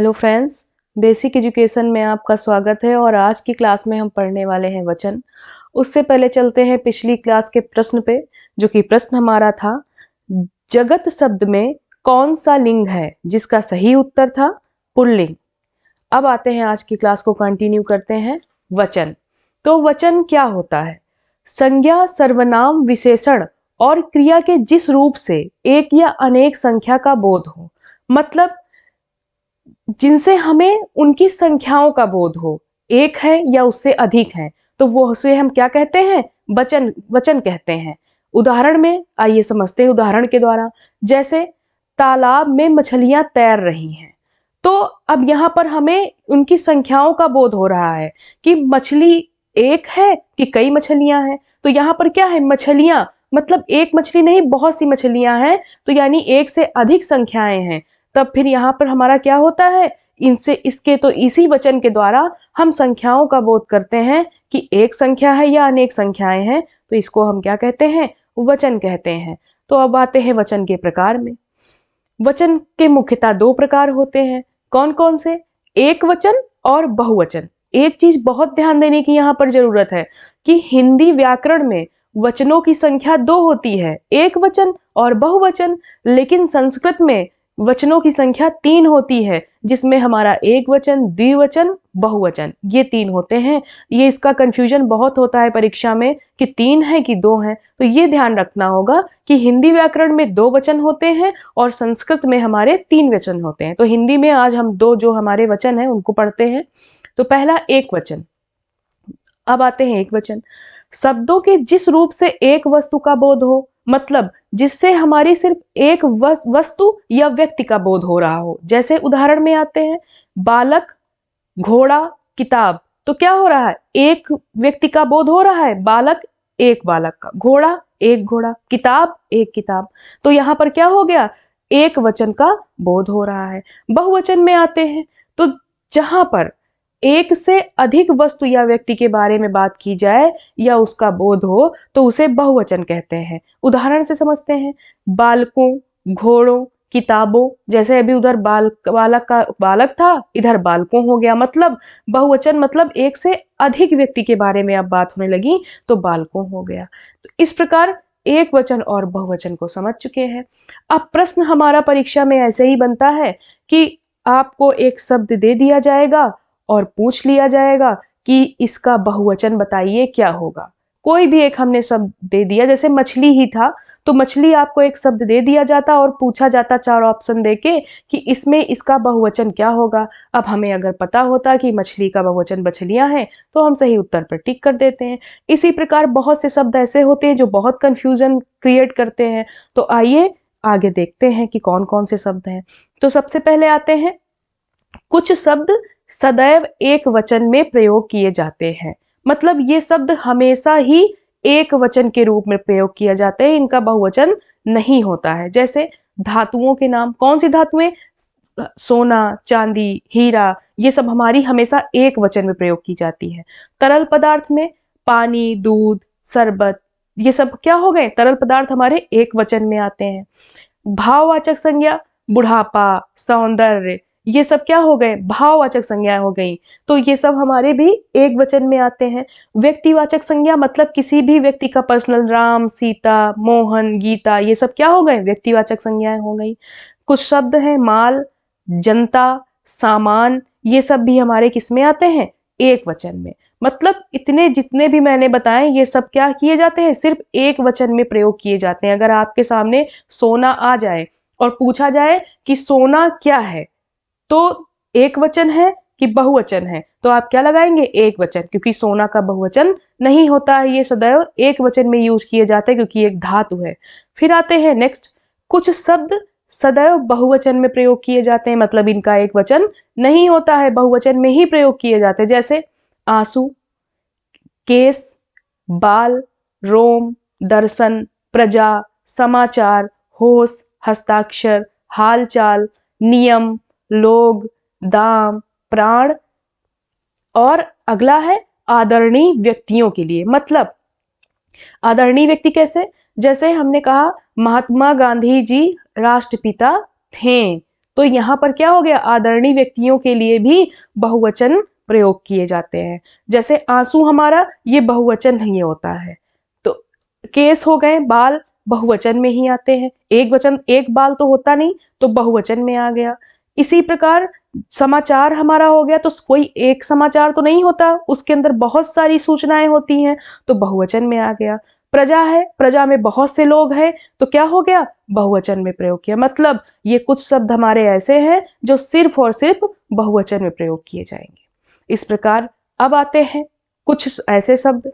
Hello friends, basic education में आपका स्वागत है और आज की क्लास में हम पढ़ने वाले हैं वचन। उससे पहले चलते हैं पिछली क्लास के प्रश्न पे, जो कि प्रश्न हमारा था, जगत शब्द में कौन सा लिंग है? जिसका सही उत्तर था पुल्लिंग। अब आते हैं आज की क्लास को कंटिन्यू करते हैं। वचन। तो वचन क्या होता है? संज्ञा, सर्वनाम, विशेषण और क्रिया के जिस रूप से एक या अनेक संख्या का बोध हो, मतलब जिनसे हमें उनकी संख्याओं का बोध हो, एक है या उससे अधिक है, तो वो उसे हम क्या कहते हैं? वचन वचन कहते हैं। उदाहरण में आइए समझते हैं उदाहरण के द्वारा। जैसे तालाब में मछलियां तैर रही हैं, तो अब यहाँ पर हमें उनकी संख्याओं का बोध हो रहा है कि मछली एक है कि कई मछलियां हैं। तो यहाँ पर क्या है? मछलियां, मतलब एक मछली नहीं, बहुत सी मछलियां हैं, तो यानी एक से अधिक संख्याएं हैं। तब फिर यहाँ पर हमारा क्या होता है? इनसे इसके तो इसी वचन के द्वारा हम संख्याओं का बोध करते हैं कि एक संख्या है या अनेक संख्याएं हैं, तो इसको हम क्या कहते हैं? वचन कहते हैं। तो अब आते हैं वचन के प्रकार में। वचन के मुख्यतः दो प्रकार होते हैं। कौन कौन से? एक वचन और बहुवचन। एक चीज बहुत ध्यान देने की यहाँ पर जरूरत है कि हिंदी व्याकरण में वचनों की संख्या दो होती है, एक वचन और बहुवचन। लेकिन संस्कृत में वचनों की संख्या तीन होती है, जिसमें हमारा एक वचन, द्विवचन, बहुवचन, ये तीन होते हैं। ये इसका कंफ्यूजन बहुत होता है परीक्षा में कि तीन है कि दो हैं। तो ये ध्यान रखना होगा कि हिंदी व्याकरण में दो वचन होते हैं और संस्कृत में हमारे तीन वचन होते हैं। तो हिंदी में आज हम दो जो हमारे वचन हैं उनको पढ़ते हैं। तो पहला एक वचन। अब आते हैं एक वचन। शब्दों के जिस रूप से एक वस्तु का बोध हो, मतलब जिससे हमारी सिर्फ एक वस्तु या व्यक्ति का बोध हो रहा हो। जैसे उदाहरण में आते हैं बालक, घोड़ा, किताब। तो क्या हो रहा है? एक व्यक्ति का बोध हो रहा है, बालक एक बालक का, घोड़ा एक घोड़ा, किताब एक किताब। तो यहाँ पर क्या हो गया? एक वचन का बोध हो रहा है। बहुवचन में आते हैं तो जहां पर एक से अधिक वस्तु या व्यक्ति के बारे में बात की जाए या उसका बोध हो, तो उसे बहुवचन कहते हैं। उदाहरण से समझते हैं, बालकों, घोड़ों, किताबों। जैसे अभी उधर बालक था, इधर बालकों हो गया, मतलब बहुवचन, मतलब एक से अधिक व्यक्ति के बारे में अब बात होने लगी तो बालकों हो गया। तो इस प्रकार एक वचन और बहुवचन को समझ चुके हैं। अब प्रश्न हमारा परीक्षा में ऐसे ही बनता है कि आपको एक शब्द दे दिया जाएगा और पूछ लिया जाएगा कि इसका बहुवचन बताइए क्या होगा। कोई भी एक हमने शब्द दे दिया, जैसे मछली ही था, तो मछली आपको एक शब्द दे दिया जाता और पूछा जाता चार ऑप्शन देके कि इसमें इसका बहुवचन क्या होगा। अब हमें अगर पता होता कि मछली का बहुवचन मछलियां हैं, तो हम सही उत्तर पर टिक कर देते हैं। इसी प्रकार बहुत से शब्द ऐसे होते हैं जो बहुत कंफ्यूजन क्रिएट करते हैं। तो आइए आगे देखते हैं कि कौन कौन से शब्द हैं। तो सबसे पहले आते हैं, कुछ शब्द सदैव एक वचन में प्रयोग किए जाते हैं, मतलब ये शब्द हमेशा ही एक वचन के रूप में प्रयोग किया जाता है, इनका बहुवचन नहीं होता है। जैसे धातुओं के नाम, कौन सी धातुएं? सोना, चांदी, हीरा, ये सब हमारी हमेशा एक वचन में प्रयोग की जाती है। तरल पदार्थ में पानी, दूध, शरबत, ये सब क्या हो गए? तरल पदार्थ हमारे एक वचन में आते हैं। भाववाचक संज्ञा, बुढ़ापा, सौंदर्य, ये सब क्या हो गए? भाववाचक संज्ञा हो गई, तो ये सब हमारे भी एक वचन में आते हैं। व्यक्तिवाचक संज्ञा, मतलब किसी भी व्यक्ति का पर्सनल, राम, सीता, मोहन, गीता, ये सब क्या हो गए? व्यक्तिवाचक संज्ञाएं हो गई। कुछ शब्द हैं माल, जनता, सामान, ये सब भी हमारे किस में आते हैं? एक वचन में। मतलब इतने जितने भी मैंने बताए ये सब क्या किए जाते हैं? सिर्फ एक वचन में प्रयोग किए जाते हैं। अगर आपके सामने सोना आ जाए और पूछा जाए कि सोना क्या है, तो एक वचन है कि बहुवचन है, तो आप क्या लगाएंगे? एक वचन, क्योंकि सोना का बहुवचन नहीं होता है, ये सदैव एक वचन में यूज किए जाते हैं क्योंकि एक धातु है। फिर आते हैं नेक्स्ट, कुछ शब्द सदैव बहुवचन में प्रयोग किए जाते हैं, मतलब इनका एक वचन नहीं होता है, बहुवचन में ही प्रयोग किए जाते हैं। जैसे आंसू, केस, बाल, रोम, दर्शन, प्रजा, समाचार, होश, हस्ताक्षर, हालचाल, नियम, लोग, दाम, प्राण। और अगला है आदरणीय व्यक्तियों के लिए, मतलब आदरणीय व्यक्ति कैसे? जैसे हमने कहा महात्मा गांधी जी राष्ट्रपिता थे, तो यहाँ पर क्या हो गया, आदरणीय व्यक्तियों के लिए भी बहुवचन प्रयोग किए जाते हैं। जैसे आंसू हमारा, ये बहुवचन नहीं होता है। तो केस हो गए, बाल बहुवचन में ही आते हैं। एक वचन, एक बाल तो होता नहीं, तो बहुवचन में आ गया। इसी प्रकार समाचार हमारा हो गया, तो कोई एक समाचार तो नहीं होता, उसके अंदर बहुत सारी सूचनाएं होती हैं, तो बहुवचन में आ गया। प्रजा है, प्रजा में बहुत से लोग हैं, तो क्या हो गया, बहुवचन में प्रयोग किया। मतलब ये कुछ शब्द हमारे ऐसे हैं जो सिर्फ और सिर्फ बहुवचन में प्रयोग किए जाएंगे। इस प्रकार अब आते हैं कुछ ऐसे शब्द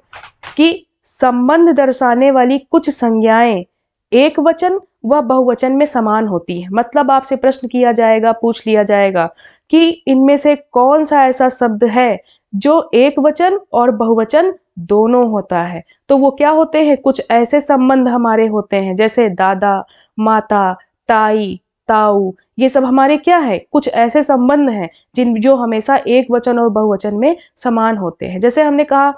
कि संबंध दर्शाने वाली कुछ संज्ञाएं एक वचन व बहुवचन में समान होती है। मतलब आपसे प्रश्न किया जाएगा, पूछ लिया जाएगा कि इनमें से कौन सा ऐसा शब्द है जो एक वचन और बहुवचन दोनों होता है। तो वो क्या होते हैं, कुछ ऐसे संबंध हमारे होते हैं, जैसे दादा, माता, ताई, ताऊ, ये सब हमारे क्या है, कुछ ऐसे संबंध हैं जो हमेशा एक वचन और बहुवचन में समान होते हैं। जैसे हमने कहा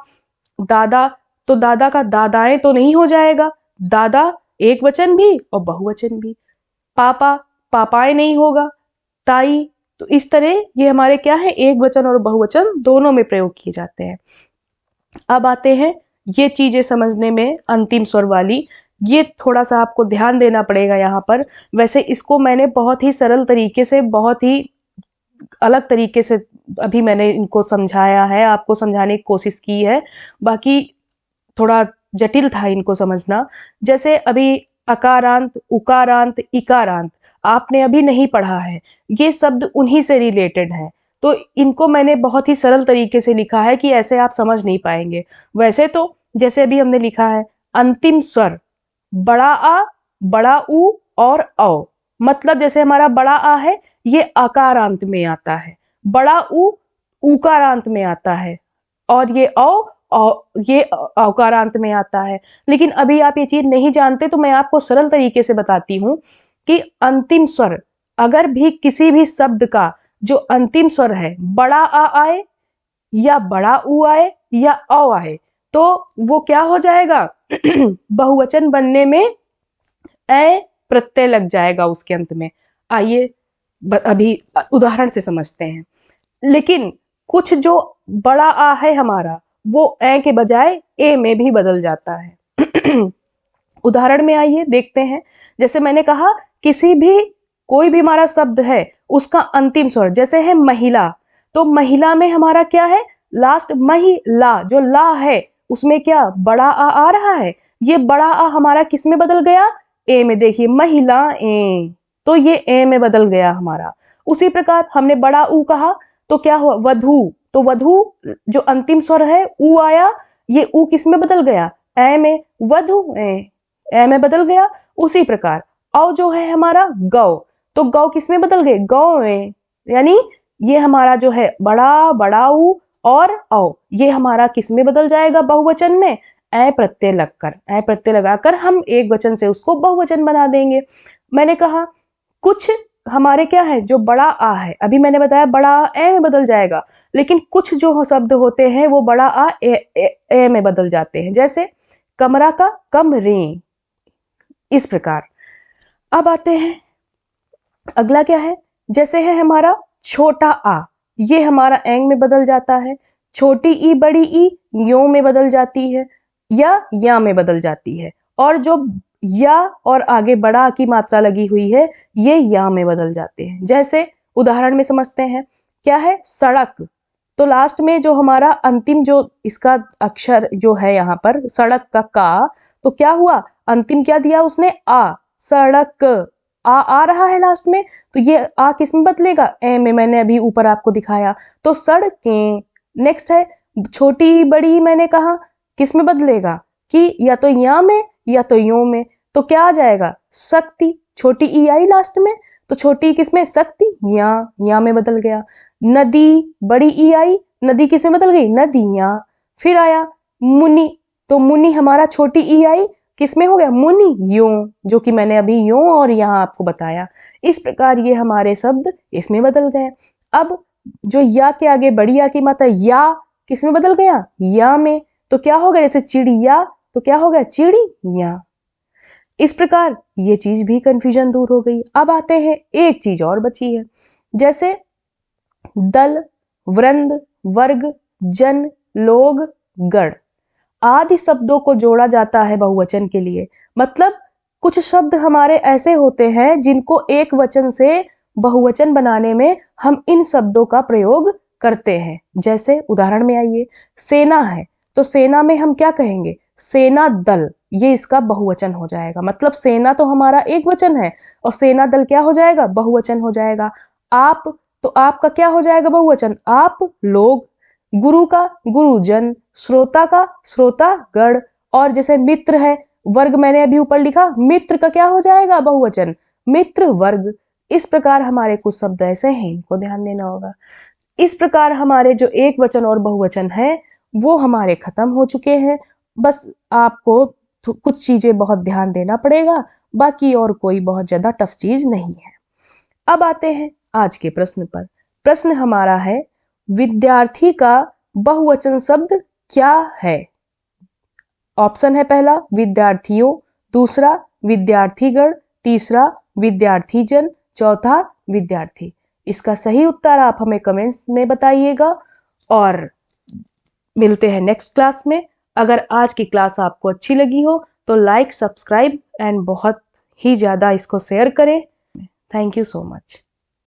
दादा, तो दादा का दादाएं तो नहीं हो जाएगा, दादा एक वचन भी और बहुवचन भी। पापा, पापाएं नहीं होगा। ताई, तो इस तरह ये हमारे क्या है, एक वचन और बहुवचन दोनों में प्रयोग किए जाते हैं। अब आते हैं ये चीजें समझने में अंतिम स्वर वाली, ये थोड़ा सा आपको ध्यान देना पड़ेगा यहाँ पर। वैसे इसको मैंने बहुत ही सरल तरीके से, बहुत ही अलग तरीके से अभी मैंने इनको समझाया है, आपको समझाने की कोशिश की है, बाकी थोड़ा जटिल था इनको समझना। जैसे अभी अकारांत, उकारांत, इकारांत आपने अभी नहीं पढ़ा है, ये शब्द उन्हीं से रिलेटेड है, तो इनको मैंने बहुत ही सरल तरीके से लिखा है कि ऐसे आप समझ नहीं पाएंगे। वैसे तो जैसे अभी हमने लिखा है अंतिम स्वर बड़ा आ, बड़ा ऊ और औ, मतलब जैसे हमारा बड़ा आ है ये अकारांत में आता है, बड़ा ऊ उकारांत में आता है, और ये ये औकारांत में आता है। लेकिन अभी आप ये चीज नहीं जानते, तो मैं आपको सरल तरीके से बताती हूँ कि अंतिम स्वर अगर भी किसी भी शब्द का जो अंतिम स्वर है बड़ा आ आए या बड़ा ऊ आए या औ आए, तो वो क्या हो जाएगा बहुवचन बनने में ए प्रत्यय लग जाएगा उसके अंत में। आइए अभी उदाहरण से समझते हैं। लेकिन कुछ जो बड़ा आ है हमारा वो ए के बजाय ए में भी बदल जाता है। उदाहरण में आइए देखते हैं। जैसे मैंने कहा किसी भी, कोई भी हमारा शब्द है उसका अंतिम स्वर, जैसे है महिला, तो महिला में हमारा क्या है, लास्ट महिला, जो ला है उसमें क्या बड़ा आ रहा है, ये बड़ा आ हमारा किस में बदल गया, ए में। देखिए महिला ए, तो ये ए में बदल गया हमारा। उसी प्रकार हमने बड़ा ऊ कहा तो क्या हुआ, वधु, तो वधु जो अंतिम स्वर है ऊ आया, ये ऊ किस में बदल गया, ए में, वधु ए में बदल गया। उसी प्रकार औ जो है हमारा गौ, तो गौ किस में बदल गए, गौ ए, यानी ये हमारा जो है बड़ा, बड़ा ऊ और औ, ये हमारा किस में बदल जाएगा, बहुवचन में, ए प्रत्यय लगकर, ए प्रत्यय लगाकर हम एक वचन से उसको बहुवचन बना देंगे। मैंने कहा कुछ हमारे क्या है, जो बड़ा आ है, अभी मैंने बताया बड़ा आ ए में बदल जाएगा, लेकिन कुछ जो शब्द होते हैं वो बड़ा आ ए में बदल जाते हैं। जैसे कमरा का कमरे, इस प्रकार। अब आते हैं अगला क्या है, जैसे है हमारा छोटा आ, ये हमारा एंग में बदल जाता है। छोटी ई बड़ी ई यो में बदल जाती है या में बदल जाती है, और जो या और आगे बड़ा की मात्रा लगी हुई है ये या में बदल जाते हैं। जैसे उदाहरण में समझते हैं, क्या है सड़क, तो लास्ट में जो हमारा अंतिम जो इसका अक्षर जो है यहाँ पर सड़क का, तो क्या हुआ, अंतिम क्या दिया उसने, आ, सड़क, आ रहा है लास्ट में, तो ये आ किस में बदलेगा, ए में, मैंने अभी ऊपर आपको दिखाया, तो सड़कें। नेक्स्ट है छोटी बड़ी, मैंने कहा किस में बदलेगा, कि या तो या में या तो यो में, तो क्या आ जाएगा, शक्ति, छोटी ई आई लास्ट में, तो छोटी किस में, शक्ति, या में बदल गया। नदी, बड़ी ई आई, नदी किस में बदल गई, नदियां। फिर आया मुनि, तो मुनि हमारा छोटी ई आई किस में हो गया, मुनि, यो, जो कि मैंने अभी यो और यहाँ आपको बताया। इस प्रकार ये हमारे शब्द इसमें बदल गए। अब जो या के आगे बड़ी या की मात्रा या किस में बदल गया, या में, तो क्या हो गया, जैसे चिड़िया, तो क्या हो गया, चिड़िया। इस प्रकार ये चीज भी कंफ्यूजन दूर हो गई। अब आते हैं, एक चीज और बची है, जैसे दल, वृंद, वर्ग, जन, लोग, गण आदि शब्दों को जोड़ा जाता है बहुवचन के लिए। मतलब कुछ शब्द हमारे ऐसे होते हैं जिनको एक वचन से बहुवचन बनाने में हम इन शब्दों का प्रयोग करते हैं। जैसे उदाहरण में आइए, सेना है तो सेना में हम क्या कहेंगे, सेना दल, ये इसका बहुवचन हो जाएगा। मतलब सेना तो हमारा एक वचन है और सेना दल क्या हो जाएगा, बहुवचन हो जाएगा। आप, तो आपका क्या हो जाएगा बहुवचन, आप लोग। गुरु का गुरुजन, श्रोता का श्रोतागण। और जैसे मित्र है, वर्ग मैंने अभी ऊपर लिखा, मित्र का क्या हो जाएगा बहुवचन, मित्र वर्ग। इस प्रकार हमारे कुछ शब्द ऐसे हैं, इनको ध्यान देना होगा। इस प्रकार हमारे जो एक वचन और बहुवचन है वो हमारे खत्म हो चुके हैं। बस आपको कुछ चीजें बहुत ध्यान देना पड़ेगा, बाकी और कोई बहुत ज्यादा टफ चीज नहीं है। अब आते हैं आज के प्रश्न पर। प्रश्न हमारा है, विद्यार्थी का बहुवचन शब्द क्या है। ऑप्शन है, पहला विद्यार्थियों, दूसरा विद्यार्थीगण, तीसरा विद्यार्थीजन, चौथा विद्यार्थी। इसका सही उत्तर आप हमें कमेंट्स में बताइएगा और मिलते हैं नेक्स्ट क्लास में। अगर आज की क्लास आपको अच्छी लगी हो तो लाइक, सब्सक्राइब एंड बहुत ही ज़्यादा इसको शेयर करें। Thank you so much.